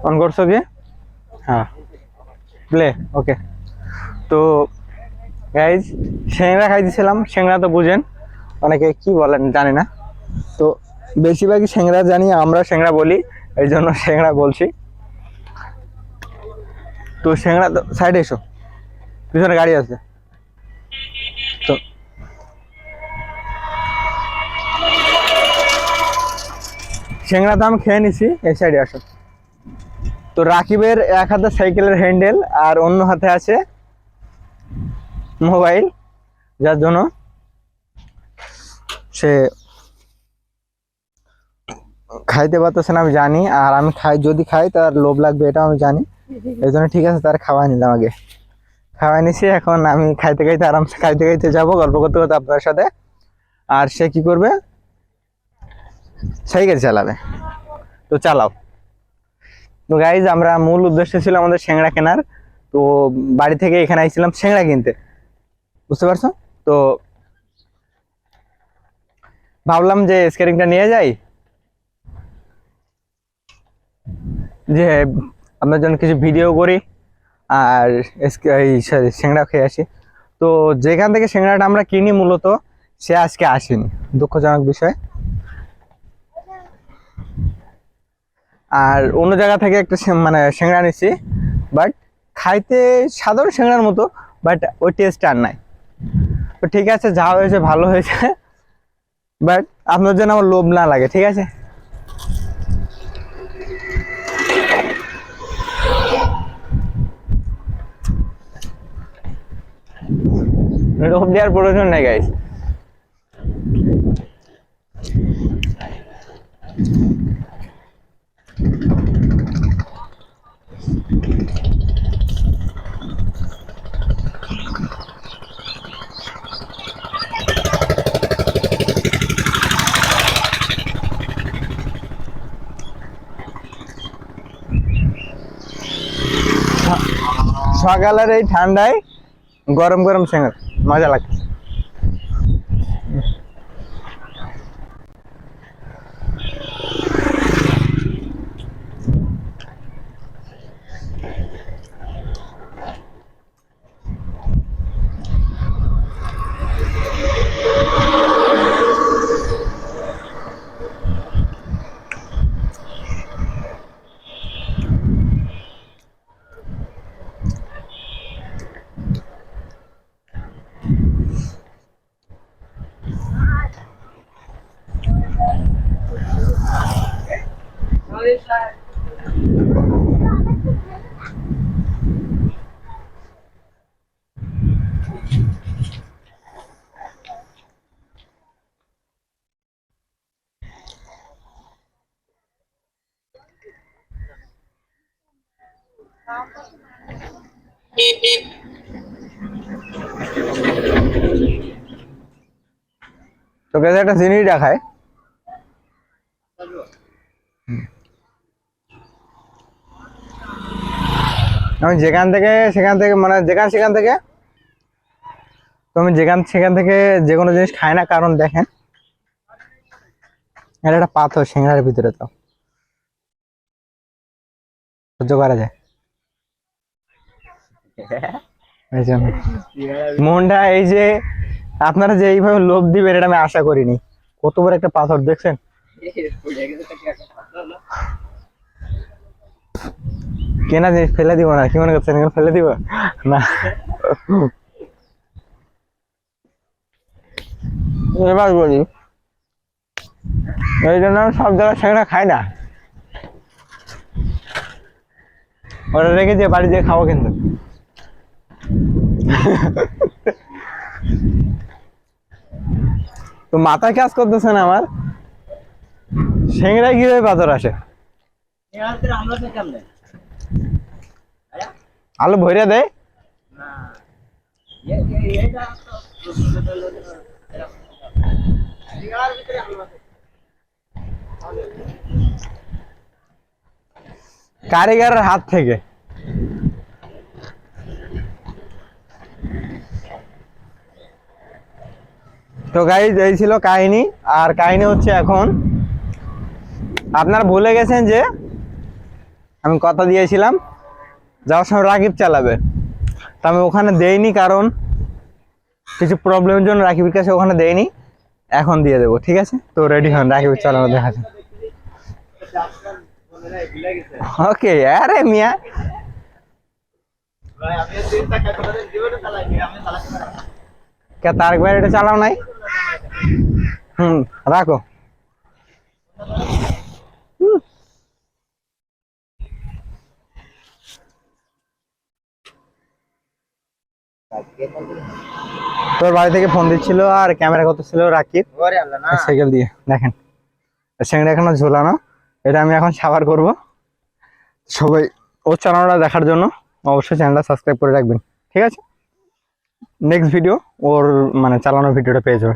On করছো কি? হ্যাঁ, প্লে। ওকে। তো গাইজ, সিংড়া খাইতেছিলাম। সিংড়া তো বুঝেন, অনেকে কি বলেন জানি না। তো বেশিরভাগই সিংড়া জানি, আমরা সিংড়া বলি, এই জন্য সিংড়া বলছি। তো সিংড়া, তো সাইডে এসো, পিছনে গাড়ি আছে। তো সিংড়া তো আমি খেয়ে নিছি, এই সাইডে আসো। তো রাকিবের এক হাতে সাইকেলের হ্যান্ডেল আর অন্য হাতে আছে মোবাইল, যার জন্য সে খাইতে পারতেছে না, আমি জানি। আর আমি যদি খাই তার লোভ লাগবে, এটাও আমি জানি। এই জন্য ঠিক আছে, তার খাওয়াই নিলাম আগে। খাওয়াই নিছি, এখন আমি খাইতে খাইতে আরামসে খাইতে খাইতে যাবো, গল্প করতে করতে আপনার সাথে। আর সে কি করবে? সাইকেল চালাবে। তো চালাও। তো গাইজ, আমরা মূল উদ্দেশ্য ছিল আমাদের সিংড়া কেনার। তো বাড়ি থেকে এখানে আইছিলাম সিংড়া কিনতে, বুঝতে পারছো? তো ভাবলাম যে স্কেটিংটা নিয়ে যাই, যে আপনার জন্য কিছু ভিডিও করি আর এই সিংড়া খেয়ে আসি। তো যেখান থেকে সিংড়াটা আমরা কিনি মূলত, সে আজকে আসেনি, দুঃখজনক বিষয়। আর অন্য জায়গা থেকে একটা মানে সিংড়া নিছি, বাট খাইতে সাধারণ সিংড়ার মতো, বাট ওই টেস্ট আর নাই। তো ঠিক আছে, যা হয়েছে ভালো হয়েছে, বাট আপনার জন্য আমার লোভ না লাগে, ঠিক আছে? লোভ দেওয়ার প্রয়োজন নেই গাইস। সকালের এই ঠান্ডায় গরম গরম সিংড়া মজা লাগছে। তো গাইস, একটা জিনিস দেখায়। আমি যেখান থেকে সেখান থেকে, মানে সেখান থেকে, তো আমি সেখান থেকে যে কোনো জিনিস খাই না, কারণ দেখেন, এটা একটা পাথর সিংড়ার ভিতরে, তো সহ্য করা যায় এই জন্য। মনটা এই যে আপনারা যে এইভাবে লোভ দিবেন, এটা আমি আশা করিনি। কত বড় একটা পাথর দেখছেন? কেনা জিনিস ফেলে দিব না, কি মনে করছেন ফেলে দিব না? এবার বলি, এই জন্য আমি সব জায়গায় সেখানে খাই না, ওরা রেখে দিয়ে বাড়ি দিয়ে খাবো কিন্তু। তো মাথায় কাজ করতেছে না আমার, সিংড়ায় কিভাবে পাথর আসে? আলু ভরিয়া দেয়। কারিগরের হাত থেকে। তো গাইজ, এই ছিল কাহিনী। আর কাহিনী হচ্ছে, এখন আপনারা ভুলে গেছেন যে আমি কথা দিয়েছিলাম যাওয়ার সময় রাকিব চালাবে, তা আমি ওখানে দেইনি, কারণ কিছু প্রবলেমের জন্য রাকিবের কাছে ওখানে দেইনি। এখন দিয়ে দেবো, ঠিক আছে? তো রেডি হন, রাকিব চালানো দেখা যাক। ওকে, আরে মিয়া কে তারেক ভাই এটা চালাও নাই? রাখো। তোর বাড়ি থেকে ফোন দিচ্ছিল আর ক্যামেরা করতেছিল রাকিব সাইকেল দিয়ে। দেখেন সেখানে এখনো ঝোলানো, এটা আমি এখন সাবার করব। সবাই ওর চালানোটা দেখার জন্য অবশ্যই চ্যানেলটা সাবস্ক্রাইব করে রাখবেন, ঠিক আছে? নেক্সট ভিডিও ওর মানে চালানোর ভিডিওটা পেয়ে যাবে।